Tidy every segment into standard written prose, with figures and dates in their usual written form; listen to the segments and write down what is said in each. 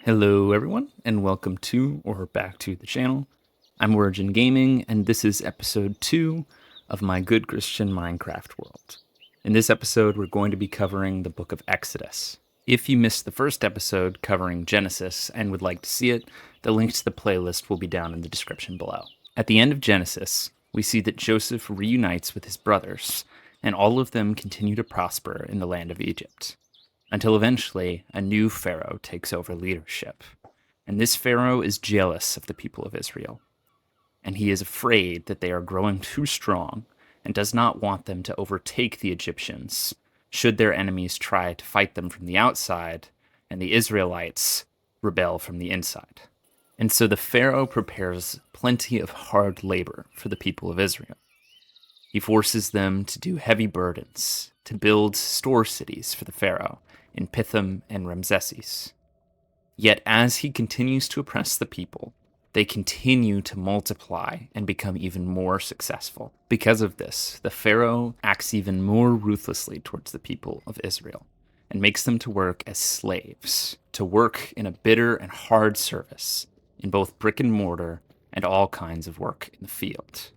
Hello everyone, and welcome to, or back to the channel. I'm Origin Gaming, and this is episode 2 of my Good Christian Minecraft world. In this episode, we're going to be covering the book of Exodus. If you missed the first episode covering Genesis and would like to see it, the link to the playlist will be down in the description below. At the end of Genesis, we see that Joseph reunites with his brothers, and all of them continue to prosper in the land of Egypt, until eventually a new pharaoh takes over leadership. And this pharaoh is jealous of the people of Israel, and he is afraid that they are growing too strong and does not want them to overtake the Egyptians should their enemies try to fight them from the outside and the Israelites rebel from the inside. And so the pharaoh prepares plenty of hard labor for the people of Israel. He forces them to do heavy burdens, to build store cities for the pharaoh in Pithom and Ramesses. Yet as he continues to oppress the people, they continue to multiply and become even more successful. Because of this, the pharaoh acts even more ruthlessly towards the people of Israel and makes them to work as slaves, to work in a bitter and hard service in both brick and mortar and all kinds of work in the field.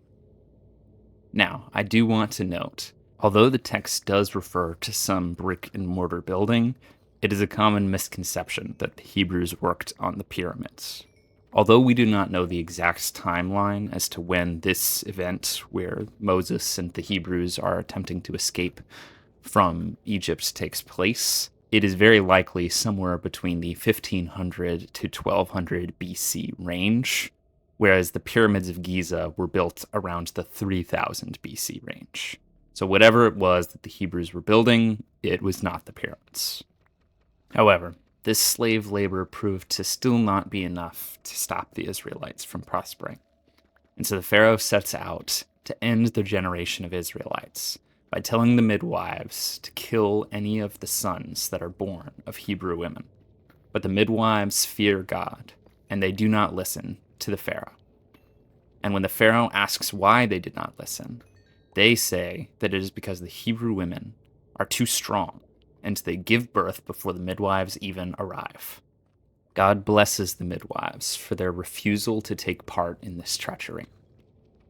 Now, I do want to note, although the text does refer to some brick and mortar building, it is a common misconception that the Hebrews worked on the pyramids. Although we do not know the exact timeline as to when this event, where Moses and the Hebrews are attempting to escape from Egypt, takes place, it is very likely somewhere between the 1500 to 1200 BC range, whereas the pyramids of Giza were built around the 3000 BC range. So whatever it was that the Hebrews were building, it was not the pyramids. However, this slave labor proved to still not be enough to stop the Israelites from prospering. And so the Pharaoh sets out to end the generation of Israelites by telling the midwives to kill any of the sons that are born of Hebrew women. But the midwives fear God, and they do not listen to the Pharaoh. And when the Pharaoh asks why they did not listen, they say that it is because the Hebrew women are too strong, and they give birth before the midwives even arrive. God blesses the midwives for their refusal to take part in this treachery.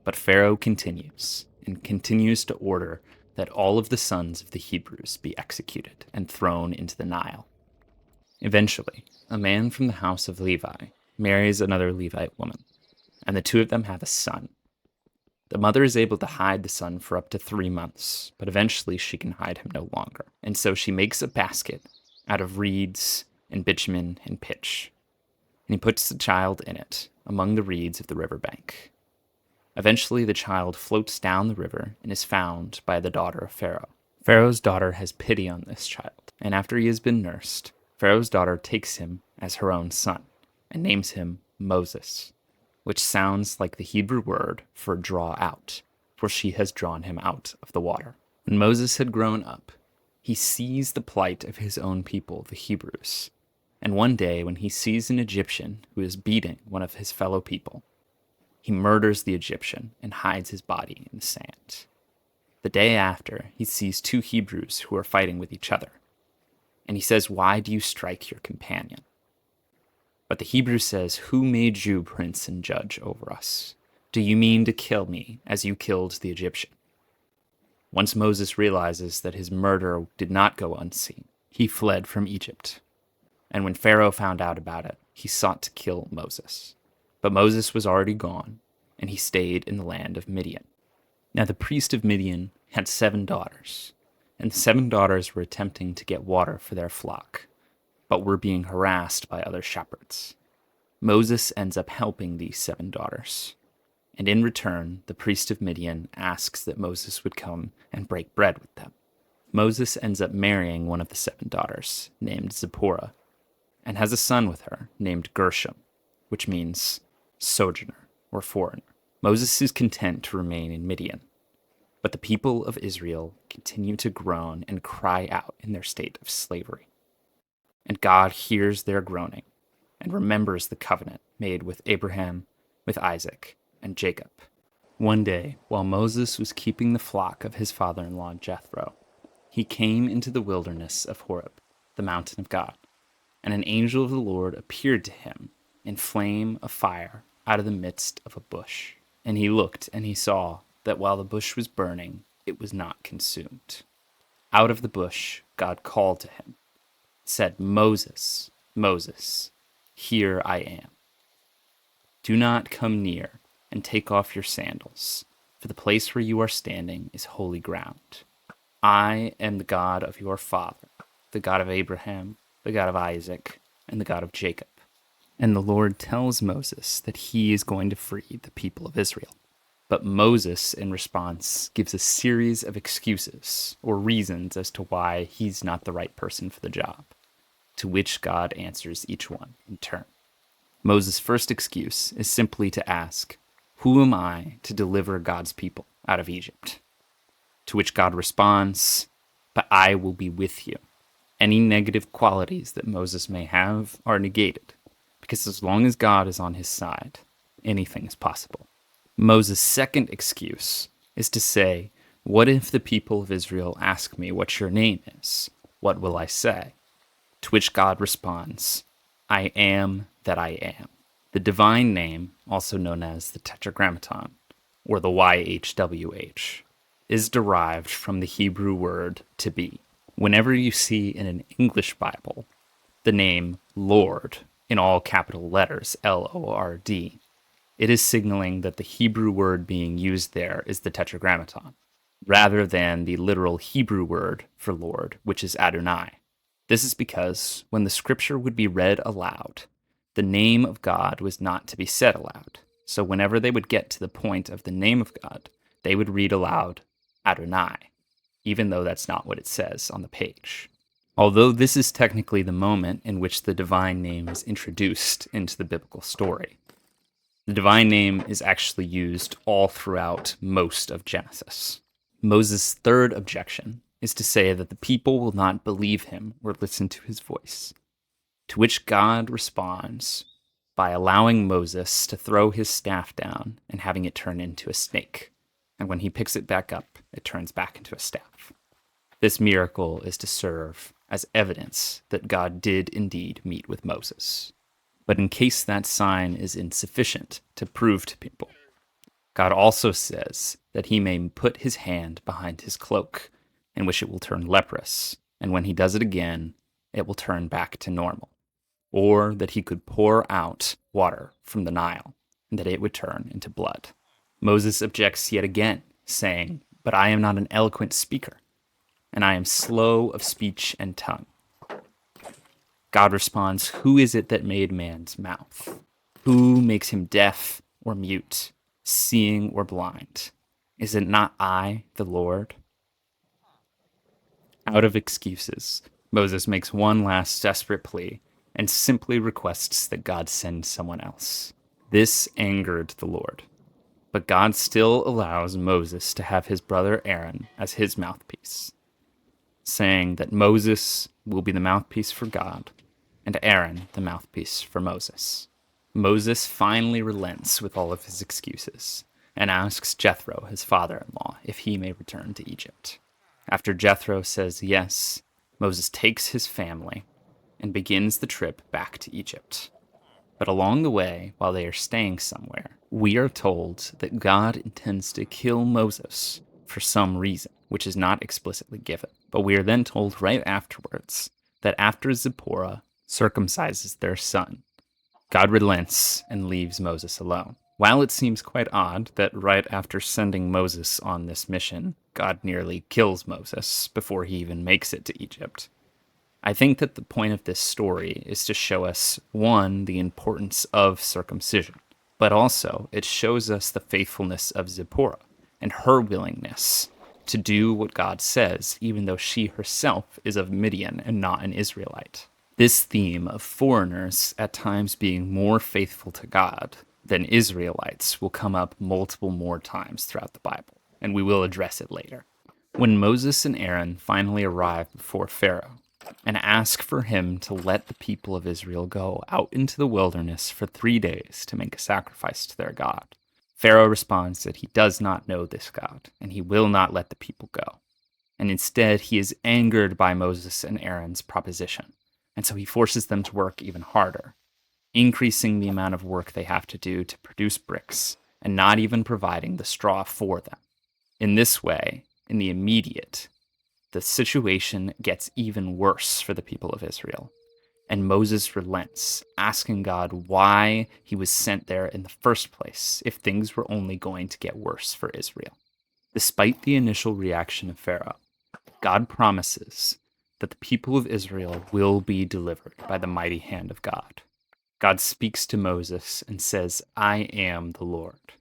But Pharaoh continues, and continues to order that all of the sons of the Hebrews be executed and thrown into the Nile. Eventually, a man from the house of Levi marries another Levite woman, and the two of them have a son. The mother is able to hide the son for up to 3 months, but eventually she can hide him no longer. And so she makes a basket out of reeds and bitumen and pitch, and he puts the child in it among the reeds of the riverbank. Eventually the child floats down the river and is found by the daughter of Pharaoh. Pharaoh's daughter has pity on this child, and after he has been nursed, Pharaoh's daughter takes him as her own son and names him Moses, which sounds like the Hebrew word for draw out, for she has drawn him out of the water. When Moses had grown up, he sees the plight of his own people, the Hebrews. And one day, when he sees an Egyptian who is beating one of his fellow people, he murders the Egyptian and hides his body in the sand. The day after, he sees 2 Hebrews who are fighting with each other, and he says, "Why do you strike your companion?" But the Hebrew says, "Who made you prince and judge over us? Do you mean to kill me as you killed the Egyptian?" Once Moses realizes that his murder did not go unseen, he fled from Egypt. And when Pharaoh found out about it, he sought to kill Moses. But Moses was already gone, and he stayed in the land of Midian. Now the priest of Midian had 7 daughters, and the 7 daughters were attempting to get water for their flock, but were being harassed by other shepherds. Moses ends up helping these 7 daughters, and in return, the priest of Midian asks that Moses would come and break bread with them. Moses ends up marrying one of the 7 daughters, named Zipporah, and has a son with her named Gershom, which means sojourner or foreigner. Moses is content to remain in Midian, but the people of Israel continue to groan and cry out in their state of slavery. And God hears their groaning and remembers the covenant made with Abraham, with Isaac, and Jacob. One day, while Moses was keeping the flock of his father-in-law Jethro, he came into the wilderness of Horeb, the mountain of God. And an angel of the Lord appeared to him in flame of fire out of the midst of a bush. And he looked, and he saw that while the bush was burning, it was not consumed. Out of the bush God called to him, said, Moses, Moses, here I am. Do not come near and take off your sandals, for the place where you are standing is holy ground. I am the God of your father, the God of Abraham, the God of Isaac, and the God of Jacob. And the Lord tells Moses that he is going to free the people of Israel. But Moses, in response, gives a series of excuses or reasons as to why he's not the right person for the job, to which God answers each one in turn. Moses' first excuse is simply to ask, who am I to deliver God's people out of Egypt? To which God responds, but I will be with you. Any negative qualities that Moses may have are negated, because as long as God is on his side, anything is possible. Moses' second excuse is to say, what if the people of Israel ask me what your name is? What will I say? To which God responds, I am that I am. The divine name, also known as the Tetragrammaton, or the YHWH, is derived from the Hebrew word to be. Whenever you see in an English Bible the name Lord in all capital letters, Lord, it is signaling that the Hebrew word being used there is the Tetragrammaton, rather than the literal Hebrew word for Lord, which is Adonai. This is because when the scripture would be read aloud, the name of God was not to be said aloud. So whenever they would get to the point of the name of God, they would read aloud Adonai, even though that's not what it says on the page. Although this is technically the moment in which the divine name is introduced into the biblical story, the divine name is actually used all throughout most of Genesis. Moses' third objection is to say that the people will not believe him or listen to his voice, to which God responds by allowing Moses to throw his staff down and having it turn into a snake. And when he picks it back up, it turns back into a staff. This miracle is to serve as evidence that God did indeed meet with Moses. But in case that sign is insufficient to prove to people, God also says that he may put his hand behind his cloak, in which it will turn leprous, and when he does it again, it will turn back to normal. Or that he could pour out water from the Nile, and that it would turn into blood. Moses objects yet again, saying, but I am not an eloquent speaker, and I am slow of speech and tongue. God responds, who is it that made man's mouth? Who makes him deaf or mute, seeing or blind? Is it not I, the Lord? Out of excuses, Moses makes one last desperate plea and simply requests that God send someone else. This angered the Lord, but God still allows Moses to have his brother Aaron as his mouthpiece, saying that Moses will be the mouthpiece for God and Aaron the mouthpiece for Moses. Moses finally relents with all of his excuses and asks Jethro, his father-in-law, if he may return to Egypt. After Jethro says yes, Moses takes his family and begins the trip back to Egypt. But along the way, while they are staying somewhere, we are told that God intends to kill Moses for some reason, which is not explicitly given. But we are then told right afterwards that after Zipporah circumcises their son, God relents and leaves Moses alone. While it seems quite odd that right after sending Moses on this mission, God nearly kills Moses before he even makes it to Egypt, I think that the point of this story is to show us, one, the importance of circumcision, but also it shows us the faithfulness of Zipporah and her willingness to do what God says, even though she herself is of Midian and not an Israelite. This theme of foreigners at times being more faithful to God than Israelites will come up multiple more times throughout the Bible, and we will address it later. When Moses and Aaron finally arrive before Pharaoh and ask for him to let the people of Israel go out into the wilderness for 3 days to make a sacrifice to their God, Pharaoh responds that he does not know this God, and he will not let the people go. And instead, he is angered by Moses and Aaron's proposition, and so he forces them to work even harder, increasing the amount of work they have to do to produce bricks, and not even providing the straw for them. In this way, in the immediate, the situation gets even worse for the people of Israel. And Moses relents, asking God why he was sent there in the first place if things were only going to get worse for Israel. Despite the initial reaction of Pharaoh, God promises that the people of Israel will be delivered by the mighty hand of God. God speaks to Moses and says, "I am the Lord.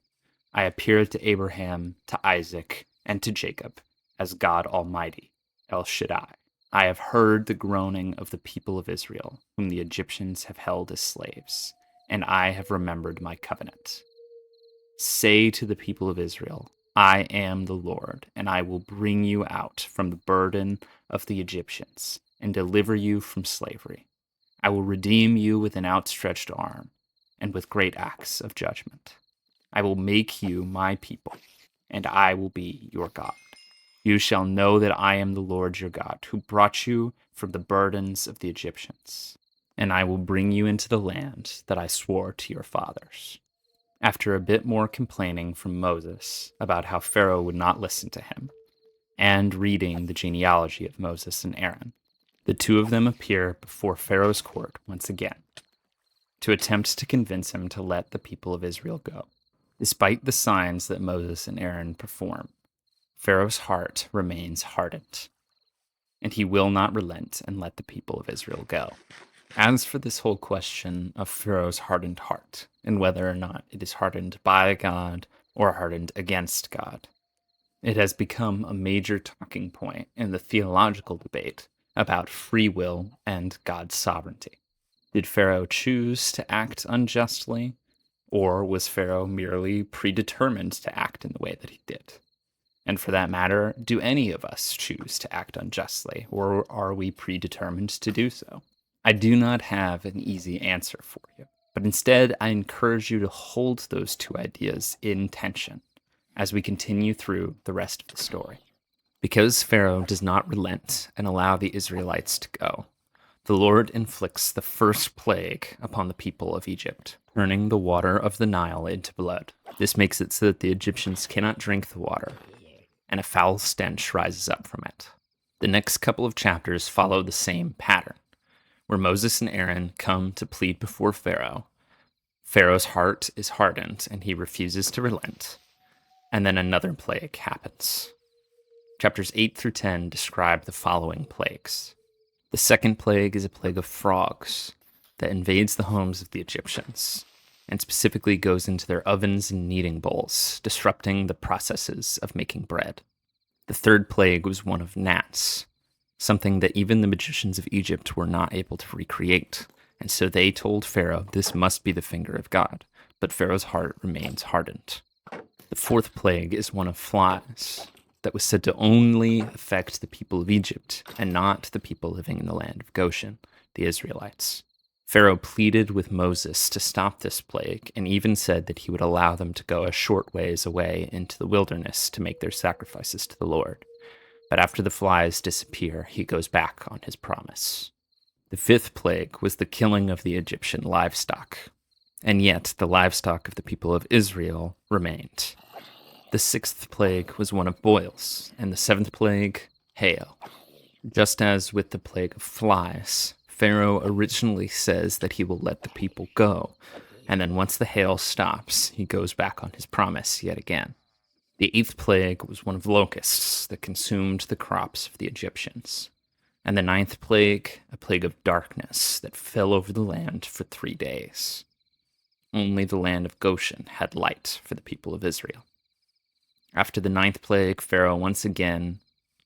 I appeared to Abraham, to Isaac, and to Jacob as God Almighty, El Shaddai. I have heard the groaning of the people of Israel, whom the Egyptians have held as slaves, and I have remembered my covenant. Say to the people of Israel, I am the Lord, and I will bring you out from the burden of the Egyptians and deliver you from slavery. I will redeem you with an outstretched arm and with great acts of judgment. I will make you my people, and I will be your God. You shall know that I am the Lord your God, who brought you from the burdens of the Egyptians, and I will bring you into the land that I swore to your fathers." After a bit more complaining from Moses about how Pharaoh would not listen to him, and reading the genealogy of Moses and Aaron, the two of them appear before Pharaoh's court once again to attempt to convince him to let the people of Israel go. Despite the signs that Moses and Aaron perform, Pharaoh's heart remains hardened, and he will not relent and let the people of Israel go. As for this whole question of Pharaoh's hardened heart, and whether or not it is hardened by God or hardened against God, it has become a major talking point in the theological debate about free will and God's sovereignty. Did Pharaoh choose to act unjustly, or was Pharaoh merely predetermined to act in the way that he did? And for that matter, do any of us choose to act unjustly, or are we predetermined to do so? I do not have an easy answer for you, but instead I encourage you to hold those two ideas in tension as we continue through the rest of the story. Because Pharaoh does not relent and allow the Israelites to go, the Lord inflicts the first plague upon the people of Egypt, turning the water of the Nile into blood. This makes it so that the Egyptians cannot drink the water, and a foul stench rises up from it. The next couple of chapters follow the same pattern, where Moses and Aaron come to plead before Pharaoh. Pharaoh's heart is hardened, and he refuses to relent. And then another plague happens. Chapters 8 through 10 describe the following plagues. The second plague is a plague of frogs that invades the homes of the Egyptians, and specifically goes into their ovens and kneading bowls, disrupting the processes of making bread. The third plague was one of gnats, something that even the magicians of Egypt were not able to recreate, and so they told Pharaoh this must be the finger of God, but Pharaoh's heart remains hardened. The fourth plague is one of flies that was said to only affect the people of Egypt and not the people living in the land of Goshen, the Israelites. Pharaoh pleaded with Moses to stop this plague and even said that he would allow them to go a short ways away into the wilderness to make their sacrifices to the Lord. But after the flies disappear, he goes back on his promise. The fifth plague was the killing of the Egyptian livestock, and yet the livestock of the people of Israel remained. The sixth plague was one of boils, and the seventh plague, hail. Just as with the plague of flies, Pharaoh originally says that he will let the people go, and then once the hail stops, he goes back on his promise yet again. The eighth plague was one of locusts that consumed the crops of the Egyptians, and the ninth plague, a plague of darkness that fell over the land for 3 days. Only the land of Goshen had light for the people of Israel. After the ninth plague, Pharaoh once again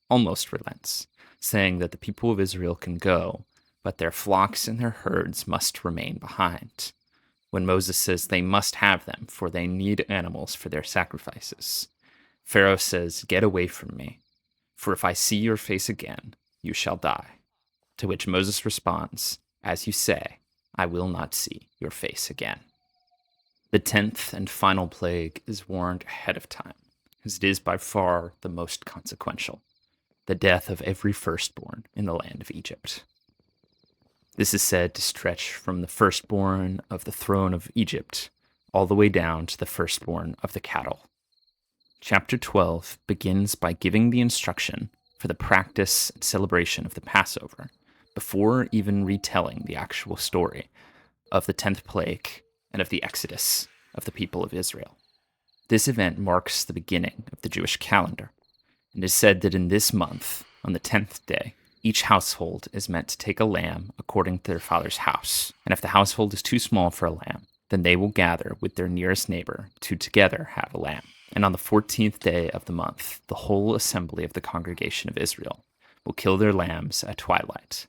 almost relents, saying that the people of Israel can go, but their flocks and their herds must remain behind. When Moses says they must have them, for they need animals for their sacrifices, Pharaoh says, "Get away from me, for if I see your face again, you shall die." To which Moses responds, "As you say, I will not see your face again." The 10th and final plague is warned ahead of time, as it is by far the most consequential: the death of every firstborn in the land of Egypt. This is said to stretch from the firstborn of the throne of Egypt all the way down to the firstborn of the cattle. Chapter 12 begins by giving the instruction for the practice and celebration of the Passover, before even retelling the actual story of the 10th plague and of the exodus of the people of Israel. This event marks the beginning of the Jewish calendar, and it is said that in this month, on the 10th day, each household is meant to take a lamb according to their father's house, and if the household is too small for a lamb, then they will gather with their nearest neighbor to together have a lamb. And on the 14th day of the month, the whole assembly of the congregation of Israel will kill their lambs at twilight,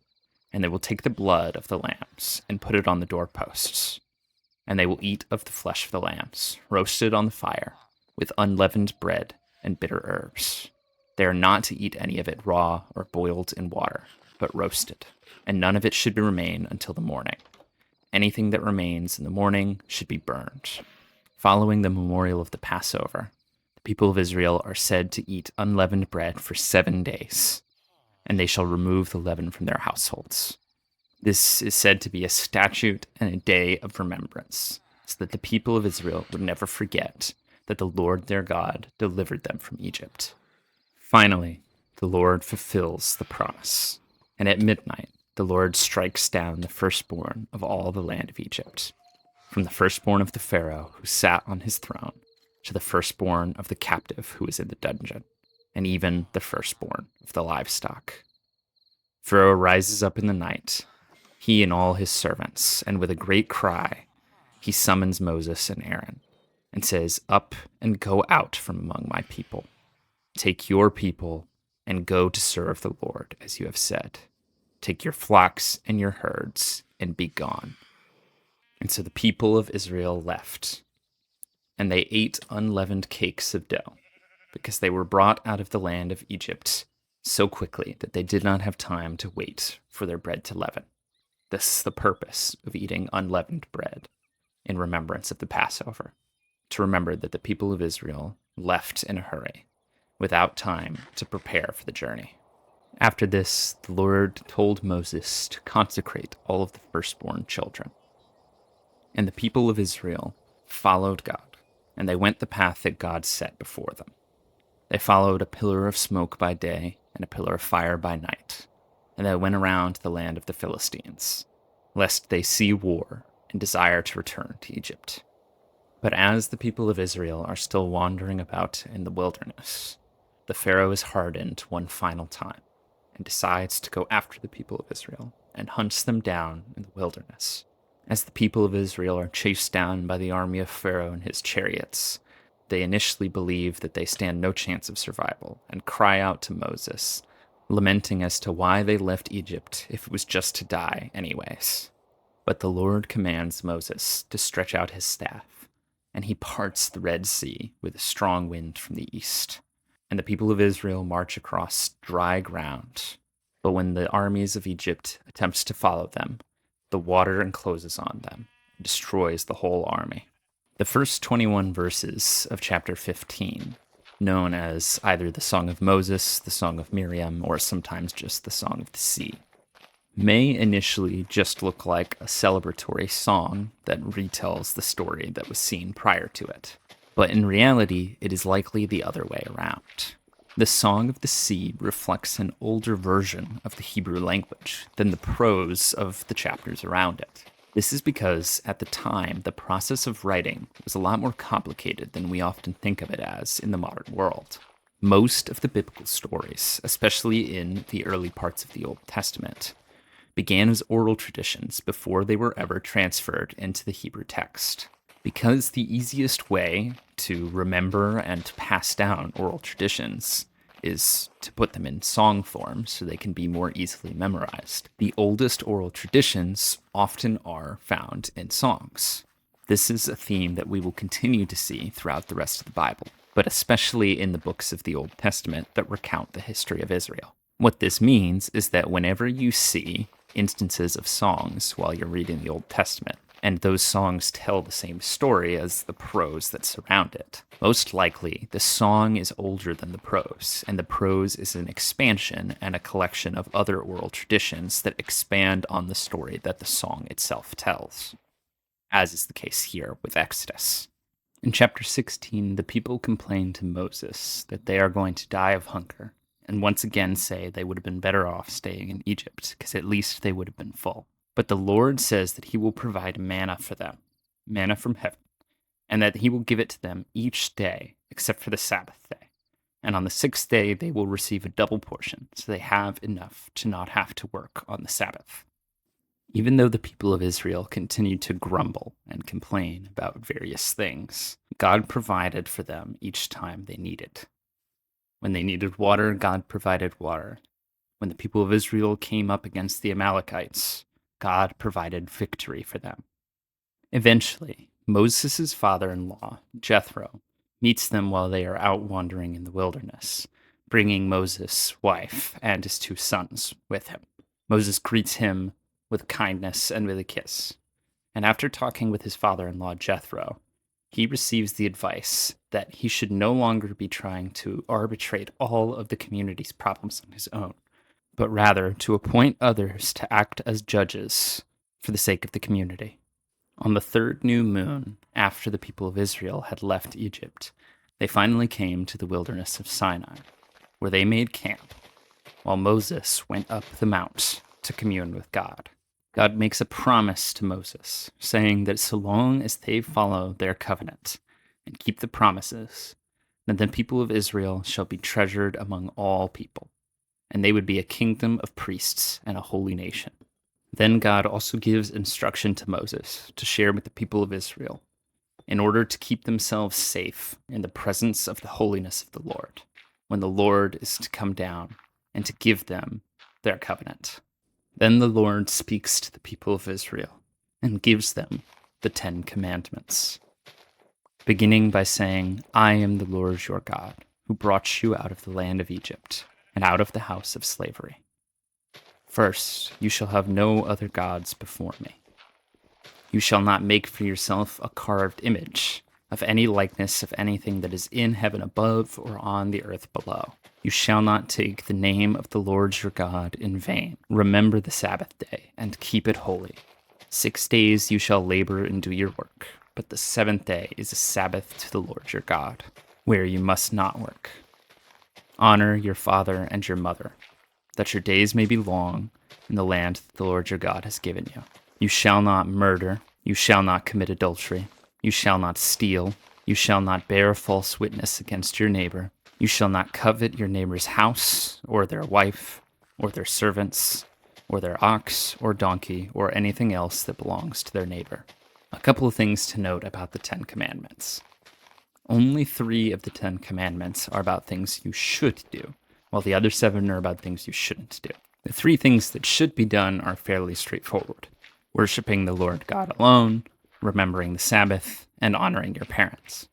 and they will take the blood of the lambs and put it on the doorposts. And they will eat of the flesh of the lambs, roasted on the fire, with unleavened bread and bitter herbs. They are not to eat any of it raw or boiled in water, but roasted, and none of it should remain until the morning. Anything that remains in the morning should be burned. Following the memorial of the Passover, the people of Israel are said to eat unleavened bread for 7 days, and they shall remove the leaven from their households. This is said to be a statute and a day of remembrance, so that the people of Israel would never forget that the Lord their God delivered them from Egypt. Finally, the Lord fulfills the promise, and at midnight the Lord strikes down the firstborn of all the land of Egypt, from the firstborn of the Pharaoh who sat on his throne, to the firstborn of the captive who was in the dungeon, and even the firstborn of the livestock. Pharaoh rises up in the night, he and all his servants, and with a great cry, he summons Moses and Aaron, and says, "Up and go out from among my people. Take your people and go to serve the Lord, as you have said. Take your flocks and your herds and be gone." And so the people of Israel left, and they ate unleavened cakes of dough, because they were brought out of the land of Egypt so quickly that they did not have time to wait for their bread to leaven. This is the purpose of eating unleavened bread in remembrance of the Passover, to remember that the people of Israel left in a hurry, without time to prepare for the journey. After this, the Lord told Moses to consecrate all of the firstborn children. And the people of Israel followed God, and they went the path that God set before them. They followed a pillar of smoke by day and a pillar of fire by night, and they went around the land of the Philistines, lest they see war and desire to return to Egypt. But as the people of Israel are still wandering about in the wilderness, the Pharaoh is hardened one final time and decides to go after the people of Israel and hunts them down in the wilderness. As the people of Israel are chased down by the army of Pharaoh and his chariots, they initially believe that they stand no chance of survival and cry out to Moses, lamenting as to why they left Egypt if it was just to die anyways. But the Lord commands Moses to stretch out his staff, and he parts the Red Sea with a strong wind from the east. And the people of Israel march across dry ground. But when the armies of Egypt attempts to follow them, the water encloses on them and destroys the whole army. The first 21 verses of chapter 15, known as either the Song of Moses, the Song of Miriam, or sometimes just the Song of the Sea, may initially just look like a celebratory song that retells the story that was seen prior to it. But in reality, it is likely the other way around. The Song of the Sea reflects an older version of the Hebrew language than the prose of the chapters around it. This is because, at the time, the process of writing was a lot more complicated than we often think of it as in the modern world. Most of the biblical stories, especially in the early parts of the Old Testament, began as oral traditions before they were ever transferred into the Hebrew text. Because the easiest way to remember and to pass down oral traditions is to put them in song form so they can be more easily memorized, the oldest oral traditions often are found in songs. This is a theme that we will continue to see throughout the rest of the Bible, but especially in the books of the Old Testament that recount the history of Israel. What this means is that whenever you see instances of songs while you're reading the Old Testament, and those songs tell the same story as the prose that surround it. Most likely, the song is older than the prose, and the prose is an expansion and a collection of other oral traditions that expand on the story that the song itself tells, as is the case here with Exodus. In chapter 16, the people complain to Moses that they are going to die of hunger, and once again say they would have been better off staying in Egypt, because at least they would have been full. But the Lord says that he will provide manna for them, manna from heaven, and that he will give it to them each day, except for the Sabbath day. And on the sixth day, they will receive a double portion, so they have enough to not have to work on the Sabbath. Even though the people of Israel continued to grumble and complain about various things, God provided for them each time they needed. When they needed water, God provided water. When the people of Israel came up against the Amalekites, God provided victory for them. Eventually, Moses' father-in-law, Jethro, meets them while they are out wandering in the wilderness, bringing Moses' wife and his 2 sons with him. Moses greets him with kindness and with a kiss, and after talking with his father-in-law, Jethro, he receives the advice that he should no longer be trying to arbitrate all of the community's problems on his own, but rather to appoint others to act as judges for the sake of the community. On the 3rd new moon, after the people of Israel had left Egypt, they finally came to the wilderness of Sinai, where they made camp, while Moses went up the mount to commune with God. God makes a promise to Moses, saying that so long as they follow their covenant and keep the promises, then the people of Israel shall be treasured among all people, and they would be a kingdom of priests and a holy nation. Then God also gives instruction to Moses to share with the people of Israel in order to keep themselves safe in the presence of the holiness of the Lord, when the Lord is to come down and to give them their covenant. Then the Lord speaks to the people of Israel and gives them the 10 Commandments, beginning by saying, I am the Lord your God, who brought you out of the land of Egypt and out of the house of slavery. First, you shall have no other gods before me. You shall not make for yourself a carved image of any likeness of anything that is in heaven above or on the earth below. You shall not take the name of the Lord your God in vain. Remember the Sabbath day and keep it holy. 6 days you shall labor and do your work, but the 7th day is a Sabbath to the Lord your God, where you must not work. Honor your father and your mother, that your days may be long in the land that the Lord your God has given you. You shall not murder. You shall not commit adultery. You shall not steal. You shall not bear false witness against your neighbor. You shall not covet your neighbor's house, or their wife, or their servants, or their ox, or donkey, or anything else that belongs to their neighbor. A couple of things to note about the 10 Commandments. Only 3 of the 10 Commandments are about things you should do, while the other 7 are about things you shouldn't do. The 3 things that should be done are fairly straightforward: worshiping the Lord God alone, remembering the Sabbath, and honoring your parents.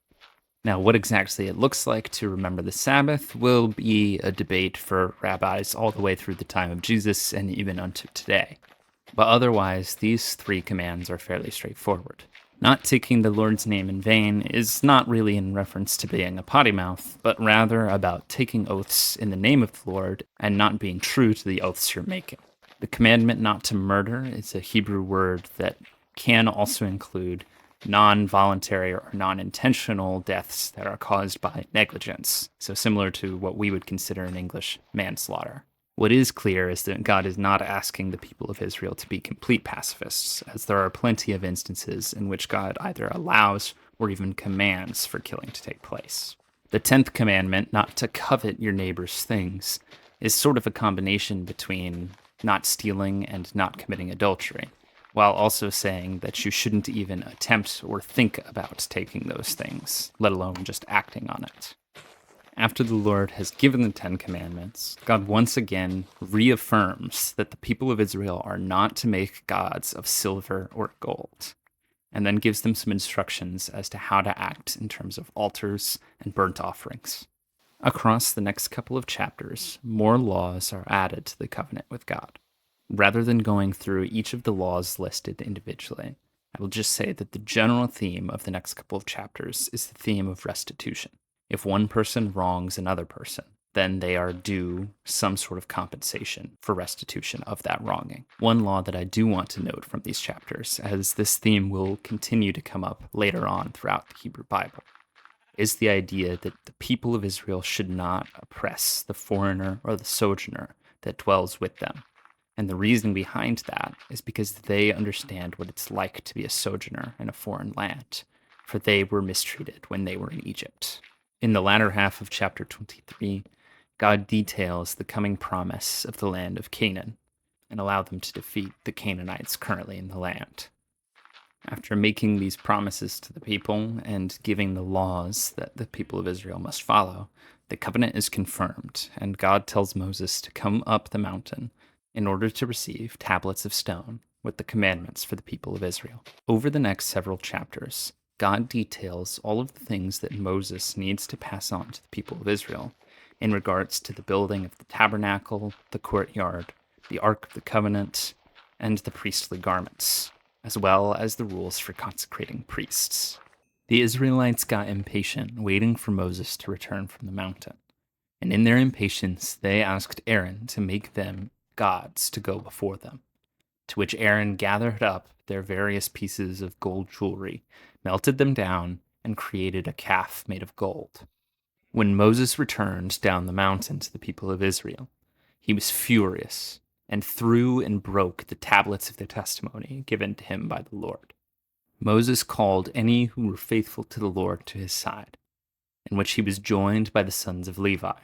Now, what exactly it looks like to remember the Sabbath will be a debate for rabbis all the way through the time of Jesus and even unto today. But otherwise, these 3 commands are fairly straightforward. Not taking the Lord's name in vain is not really in reference to being a potty mouth, but rather about taking oaths in the name of the Lord and not being true to the oaths you're making. The commandment not to murder is a Hebrew word that can also include non-voluntary or non-intentional deaths that are caused by negligence, so similar to what we would consider in English manslaughter. What is clear is that God is not asking the people of Israel to be complete pacifists, as there are plenty of instances in which God either allows or even commands for killing to take place. The 10th commandment, not to covet your neighbor's things, is sort of a combination between not stealing and not committing adultery, while also saying that you shouldn't even attempt or think about taking those things, let alone just acting on it. After the Lord has given the 10 Commandments, God once again reaffirms that the people of Israel are not to make gods of silver or gold, and then gives them some instructions as to how to act in terms of altars and burnt offerings. Across the next couple of chapters, more laws are added to the covenant with God. Rather than going through each of the laws listed individually, I will just say that the general theme of the next couple of chapters is the theme of restitution. If one person wrongs another person, then they are due some sort of compensation for restitution of that wronging. One law that I do want to note from these chapters, as this theme will continue to come up later on throughout the Hebrew Bible, is the idea that the people of Israel should not oppress the foreigner or the sojourner that dwells with them. And the reason behind that is because they understand what it's like to be a sojourner in a foreign land, for they were mistreated when they were in Egypt. In the latter half of chapter 23, God details the coming promise of the land of Canaan and allow them to defeat the Canaanites currently in the land. After making these promises to the people and giving the laws that the people of Israel must follow, the covenant is confirmed, and God tells Moses to come up the mountain in order to receive tablets of stone with the commandments for the people of Israel. Over the next several chapters, God details all of the things that Moses needs to pass on to the people of Israel in regards to the building of the tabernacle, the courtyard, the Ark of the Covenant, and the priestly garments, as well as the rules for consecrating priests. The Israelites got impatient, waiting for Moses to return from the mountain. And in their impatience, they asked Aaron to make them gods to go before them, to which Aaron gathered up their various pieces of gold jewelry, melted them down, and created a calf made of gold. When Moses returned down the mountain to the people of Israel, he was furious and threw and broke the tablets of the testimony given to him by the Lord. Moses called any who were faithful to the Lord to his side, in which he was joined by the sons of Levi.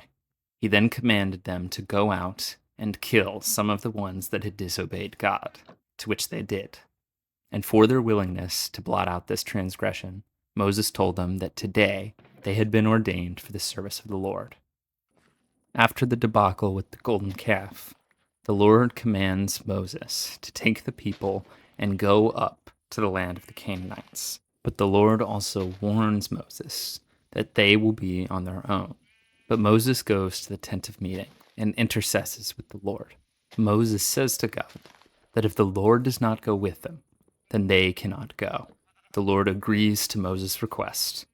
He then commanded them to go out and kill some of the ones that had disobeyed God, to which they did. And for their willingness to blot out this transgression, Moses told them that today they had been ordained for the service of the Lord. After the debacle with the golden calf, the Lord commands Moses to take the people and go up to the land of the Canaanites. But the Lord also warns Moses that they will be on their own. But Moses goes to the tent of meeting and intercesses with the Lord. Moses says to God that if the Lord does not go with them, then they cannot go. The Lord agrees to Moses' request.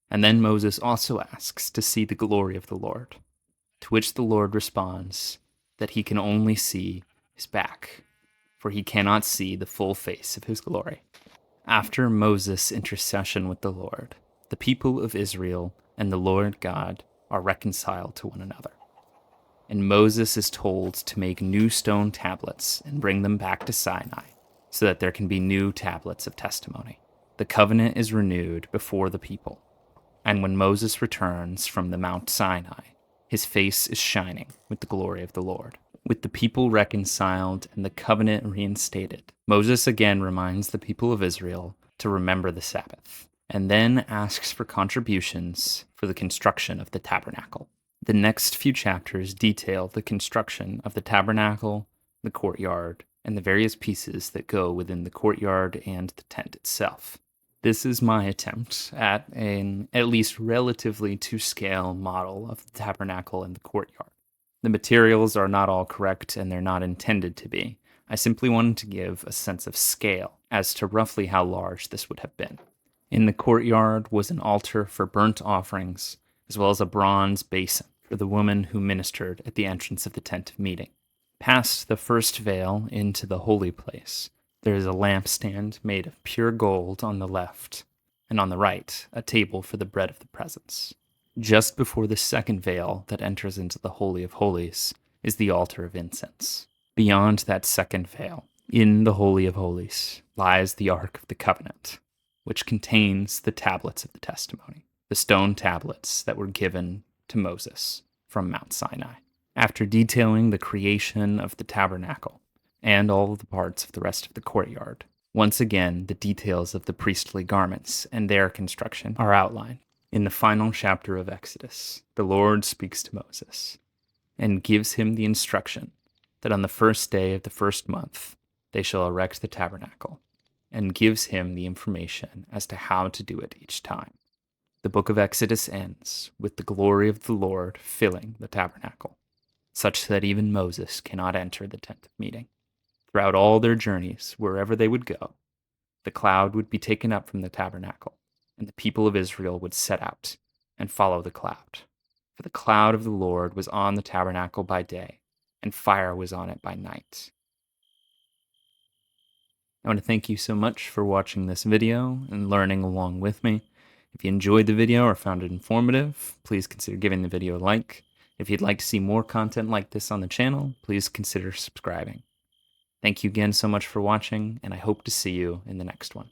And then Moses also asks to see the glory of the Lord, to which the Lord responds that he can only see his back, for he cannot see the full face of his glory. After Moses' intercession with the Lord, the people of Israel and the Lord God are reconciled to one another. And Moses is told to make new stone tablets and bring them back to Sinai, so that there can be new tablets of testimony. The covenant is renewed before the people. And when Moses returns from the Mount Sinai, his face is shining with the glory of the Lord. With the people reconciled and the covenant reinstated, Moses again reminds the people of Israel to remember the Sabbath, and then asks for contributions for the construction of the tabernacle. The next few chapters detail the construction of the tabernacle, the courtyard, and the various pieces that go within the courtyard and the tent itself. This is my attempt at an at least relatively to-scale model of the tabernacle and the courtyard. The materials are not all correct, and they're not intended to be. I simply wanted to give a sense of scale as to roughly how large this would have been. In the courtyard was an altar for burnt offerings, as well as a bronze basin for the woman who ministered at the entrance of the tent of meeting. Past the first veil into the holy place, there is a lampstand made of pure gold on the left, and on the right, a table for the bread of the presence. Just before the second veil that enters into the Holy of Holies is the altar of incense. Beyond that second veil, in the Holy of Holies, lies the Ark of the Covenant, which contains the tablets of the testimony, the stone tablets that were given to Moses from Mount Sinai. After detailing the creation of the tabernacle and all of the parts of the rest of the courtyard, once again the details of the priestly garments and their construction are outlined. In the final chapter of Exodus, the Lord speaks to Moses and gives him the instruction that on the first day of the first month they shall erect the tabernacle, and gives him the information as to how to do it each time. The book of Exodus ends with the glory of the Lord filling the tabernacle, such that even Moses cannot enter the tent of meeting. Throughout all their journeys, wherever they would go, The cloud would be taken up from the tabernacle, and the people of Israel would set out and follow the cloud. For the cloud of the Lord was on the tabernacle by day, and fire was on it by night. I want to thank you so much for watching this video and learning along with me. If you enjoyed the video or found it informative, please consider giving the video a like. If you'd like to see more content like this on the channel, please consider subscribing. Thank you again so much for watching, and I hope to see you in the next one.